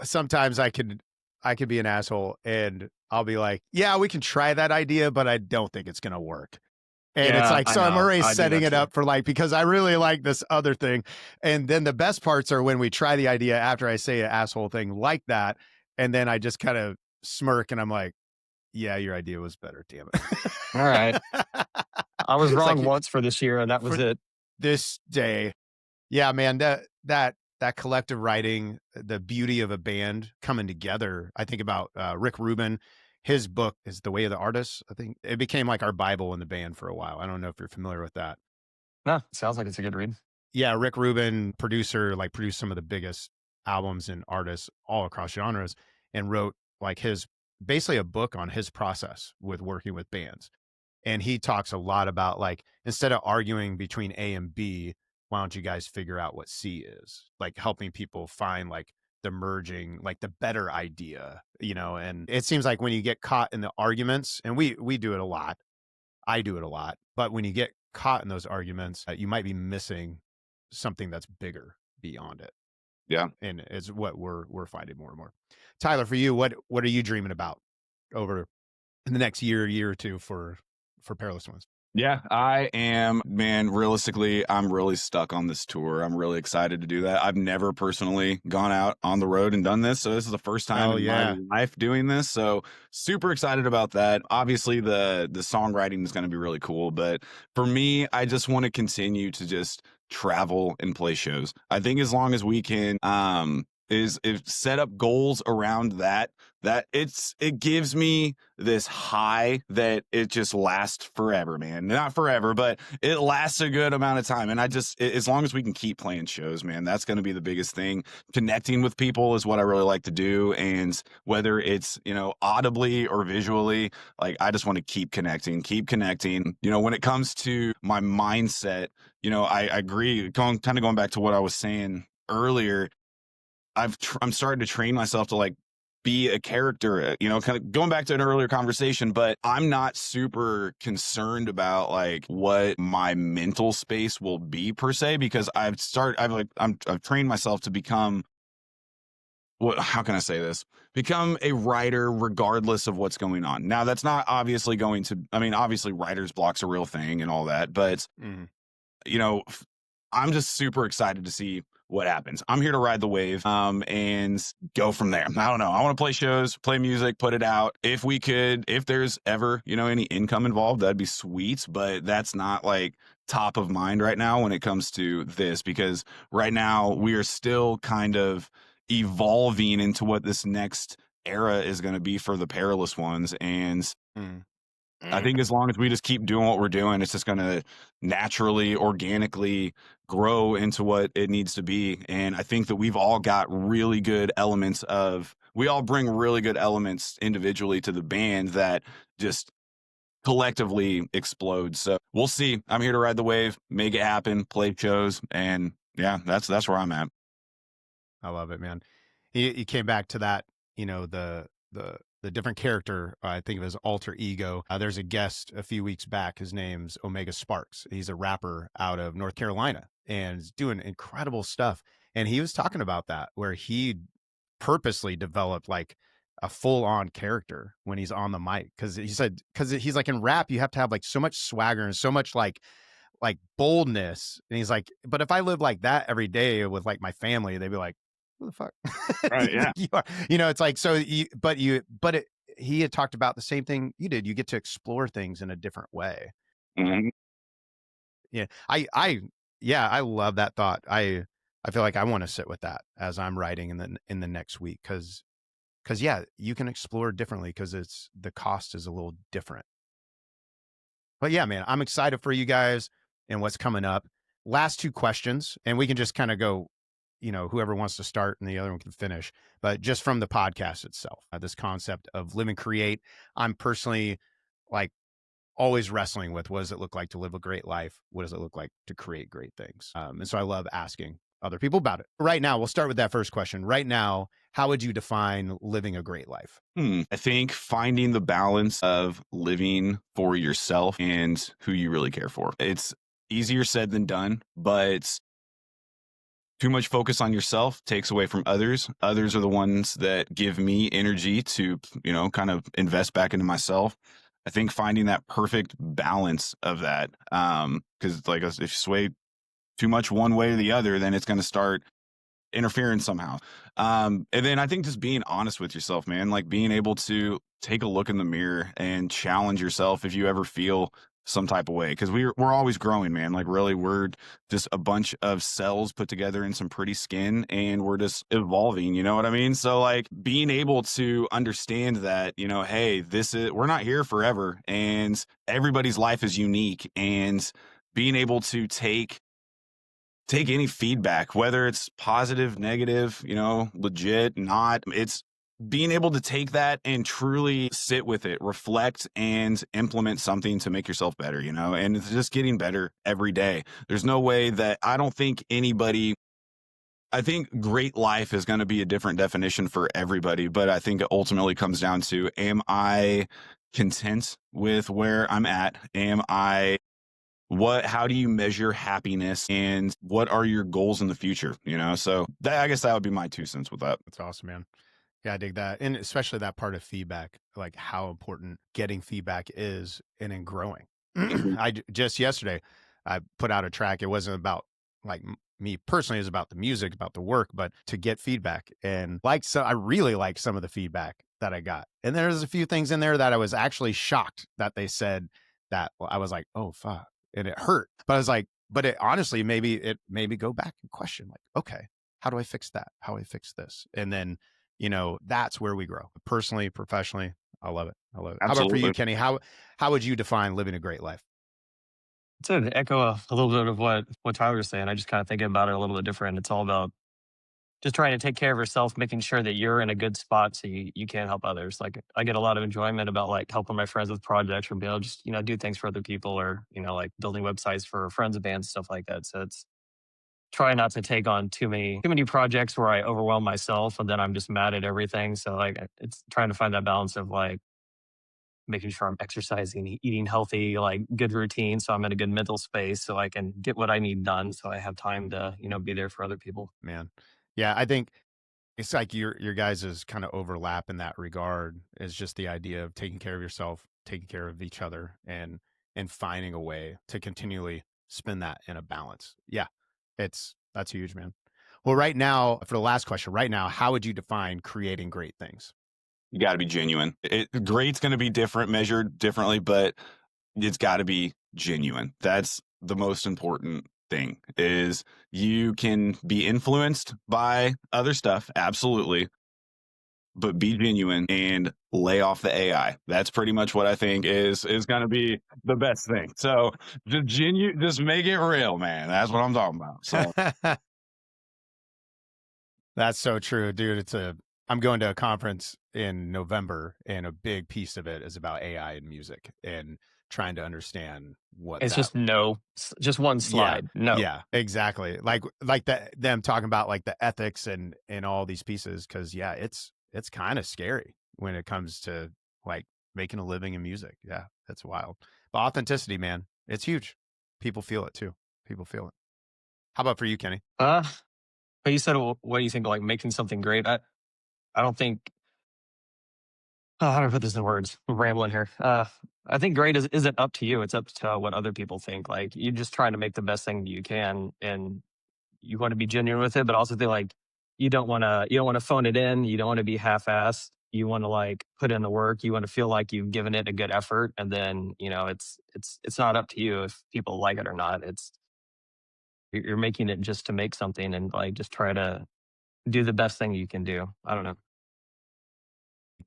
Sometimes I could be an asshole, and I'll be like, yeah, we can try that idea, but I don't think it's going to work. And it's like, so I'm already setting it up for like, because I really like this other thing. And then the best parts are when we try the idea after I say an asshole thing like that. And then I just kind of smirk and I'm like, yeah, your idea was better. Damn it. All right. I was wrong like, once for this year, and that was it. This day. Yeah, man, that collective writing, the beauty of a band coming together. I think about Rick Rubin. His book is The Way of the Artist. I think it became like our Bible in the band for a while. I don't know if you're familiar with that. No, sounds like it's a good read. Yeah, Rick Rubin, producer, like produced some of the biggest albums and artists all across genres, and wrote like his basically a book on his process with working with bands. And he talks a lot about like, instead of arguing between A and B, why don't you guys figure out what C is? Like helping people find like the merging, like the better idea, you know? And it seems like when you get caught in the arguments, and we do it a lot, I do it a lot, but when you get caught in those arguments, you might be missing something that's bigger beyond it. Yeah. And it's what we're finding more and more. Tyler, for you, what are you dreaming about over in the next year or two for Perilous Ones? Yeah, I am, man. Realistically, I'm really stuck on this tour. I'm really excited to do that. I've never personally gone out on the road and done this. So this is the first time in my life doing this. So super excited about that. Obviously, the songwriting is going to be really cool. But for me, I just want to continue to just travel and play shows. I think as long as we can is set up goals around that it gives me this high that it just lasts forever, man. Not forever, but it lasts a good amount of time. And as long as we can keep playing shows, man, that's going to be the biggest thing. Connecting with people is what I really like to do. And whether it's, audibly or visually, like I just want to keep connecting. When it comes to my mindset, I agree. Kind of going back to what I was saying earlier, I'm starting to train myself to like be a character, kind of going back to an earlier conversation, but I'm not super concerned about like what my mental space will be per se, because I've trained myself to become how can I say this? Become a writer regardless of what's going on. Now that's not obviously obviously writer's block's a real thing and all that, but I'm just super excited to see what happens. I'm here to ride the wave and go from there. I don't know. I want to play shows, play music, put it out. If there's ever, any income involved, that'd be sweet. But that's not like top of mind right now when it comes to this, because right now we are still kind of evolving into what this next era is going to be for the Perilous Ones. And I think as long as we just keep doing what we're doing, it's just going to naturally, organically grow into what it needs to be. And I think that we all bring really good elements individually to the band that just collectively explode. So we'll see. I'm here to ride the wave, make it happen, play shows. And yeah, that's where I'm at. I love it, man. You came back to that, the different character, I think of his alter ego. There's a guest a few weeks back. His name's Omega Sparks. He's a rapper out of North Carolina and is doing incredible stuff. And he was talking about that, where he purposely developed like a full-on character when he's on the mic. Because he's like, in rap, you have to have like so much swagger and so much like boldness. And he's like, but if I live like that every day with like my family, they'd be like, who the fuck? Right, yeah. It's like, so he had talked about the same thing you did. You get to explore things in a different way. Mm-hmm. Yeah. I love that thought. I feel like I want to sit with that as I'm writing in the next week. Cause yeah, you can explore differently because the cost is a little different. But yeah, man, I'm excited for you guys and what's coming up. Last two questions, and we can just kind of go, whoever wants to start and the other one can finish. But just from the podcast itself, this concept of live and create, I'm personally like always wrestling with, what does it look like to live a great life? What does it look like to create great things? And so I love asking other people about it. Right now, we'll start with that first question. Right now, how would you define living a great life? I think finding the balance of living for yourself and who you really care for. It's easier said than done, but too much focus on yourself takes away from others. Others are the ones that give me energy to, kind of invest back into myself. I think finding that perfect balance of that, because like if you sway too much one way or the other, then it's going to start interfering somehow. And then I think just being honest with yourself, man, like being able to take a look in the mirror and challenge yourself if you ever feel some type of way, because we're always growing, man. Like really, we're just a bunch of cells put together in some pretty skin, and we're just evolving, you know what I mean? So like being able to understand that, hey, we're not here forever, and everybody's life is unique, and being able to take any feedback, whether it's positive, negative, legit, not, it's being able to take that and truly sit with it, reflect, and implement something to make yourself better, and it's just getting better every day. There's no way that I don't think anybody, I think great life is going to be a different definition for everybody, but I think it ultimately comes down to, am I content with where I'm at? How do you measure happiness, and what are your goals in the future? So I guess that would be my 2 cents with that. That's awesome, man. Yeah, I dig that. And especially that part of feedback, like how important getting feedback is and in growing. Just yesterday, I put out a track. It wasn't about like me personally, it was about the music, about the work, but to get feedback. And I really like some of the feedback that I got. And there's a few things in there that I was actually shocked that they said that. I was like, oh, fuck. And it hurt. But I was like, but it honestly, it made me go back and question, like, okay, how do I fix that? How do I fix this? And then, that's where we grow personally, professionally. I love it. I love it. How about for you, Kenny? How would you define living a great life? To echo a little bit of what Tyler was saying, I just kind of thinking about it a little bit different. It's all about just trying to take care of yourself, making sure that you're in a good spot so you can help others. Like I get a lot of enjoyment about like helping my friends with projects or being able to just, do things for other people, or, like building websites for friends of bands, stuff like that. So it's try not to take on too many projects where I overwhelm myself and then I'm just mad at everything. So like it's trying to find that balance of like making sure I'm exercising, eating healthy, like good routine. So I'm in a good mental space so I can get what I need done. So I have time to, be there for other people. Man. Yeah. I think it's like your guys' kind of overlap in that regard is just the idea of taking care of yourself, taking care of each other, and finding a way to continually spin that in a balance. Yeah. That's huge, man. Well, right now, for the last question, how would you define creating great things? You got to be genuine. Great's going to be different, measured differently, but it's got to be genuine. That's the most important thing. Is you can be influenced by other stuff, absolutely, but be genuine and lay off the AI. That's pretty much what I think is going to be the best thing. So just make it real, man. That's what I'm talking about. So that's so true, dude. I'm going to a conference in November, and a big piece of it is about AI and music and trying to understand what it's just one slide. Yeah, no. Yeah, exactly. Like them talking about like the ethics and all these pieces. Cause yeah, it's kind of scary when it comes to like making a living in music. Yeah, that's wild. But authenticity, man, it's huge. People feel it too. People feel it. How about for you, Kenny? But you said, what do you think? Like making something great? I don't think. How do I put this in words? I'm rambling here. I think great isn't up to you. It's up to what other people think. Like you're just trying to make the best thing you can, and you want to be genuine with it, but also think like you don't want to phone it in. You don't want to be half-assed. You want to like put in the work. You want to feel like you've given it a good effort, and then it's not up to you if people like it or not. You're making it just to make something, and like just try to do the best thing you can do. I don't know.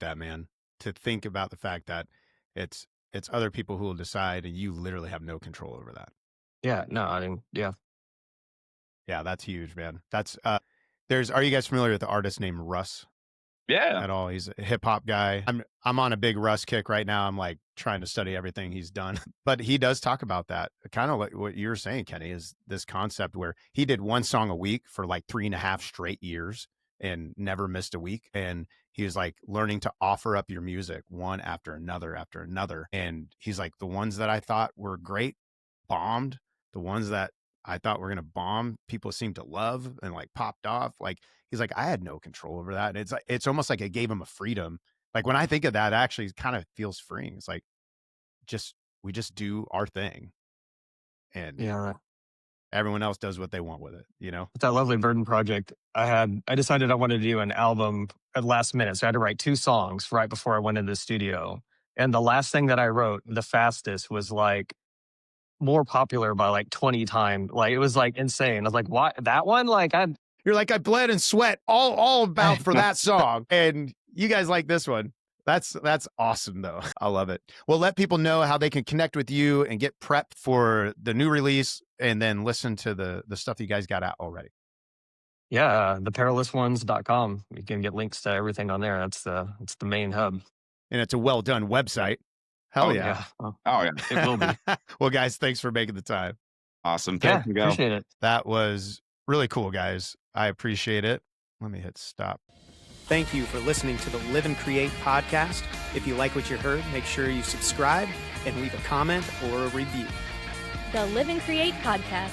That, man, to think about the fact that it's other people who will decide, and you literally have no control over that. Yeah, no, I mean, yeah. Yeah, that's huge, man. That's are you guys familiar with the artist named Russ? Yeah. At all? He's a hip hop guy. I'm on a big Russ kick right now. I'm like trying to study everything he's done. But he does talk about that. Kind of like what you're saying, Kenny, is this concept where he did one song a week for like 3.5 straight years and never missed a week. And he was like learning to offer up your music one after another. And he's like, the ones that I thought were great bombed. The ones that I thought were going to bomb, people seemed to love and like popped off. Like, he's like, I had no control over that. And it's almost like it gave him a freedom. Like when I think of that, it actually kind of feels freeing. It's like, we just do our thing. And yeah, everyone else does what they want with it, With that Lovely Burden project, I decided I wanted to do an album at last minute. So I had to write 2 songs right before I went into the studio. And the last thing that I wrote, the fastest, was like more popular by like 20 times. Like it was like insane. I was like, what? That one? Like you're like, I bled and sweat all about for that song. And you guys like this one. That's awesome though. I love it. Well, let people know how they can connect with you and get prepped for the new release and then listen to the stuff that you guys got out already. Yeah, theperilousones.com. You can get links to everything on there. It's the main hub. And it's a well done website. Hell Oh, yeah. Oh, Oh, yeah. it will be. Well, guys, thanks for making the time. Awesome. Yeah, Thanks, Miguel. appreciate it. That was really cool, guys. I appreciate it. Let me hit stop. Thank you for listening to the Live and Create podcast. If you like what you heard, make sure you subscribe and leave a comment or a review. The Live and Create podcast.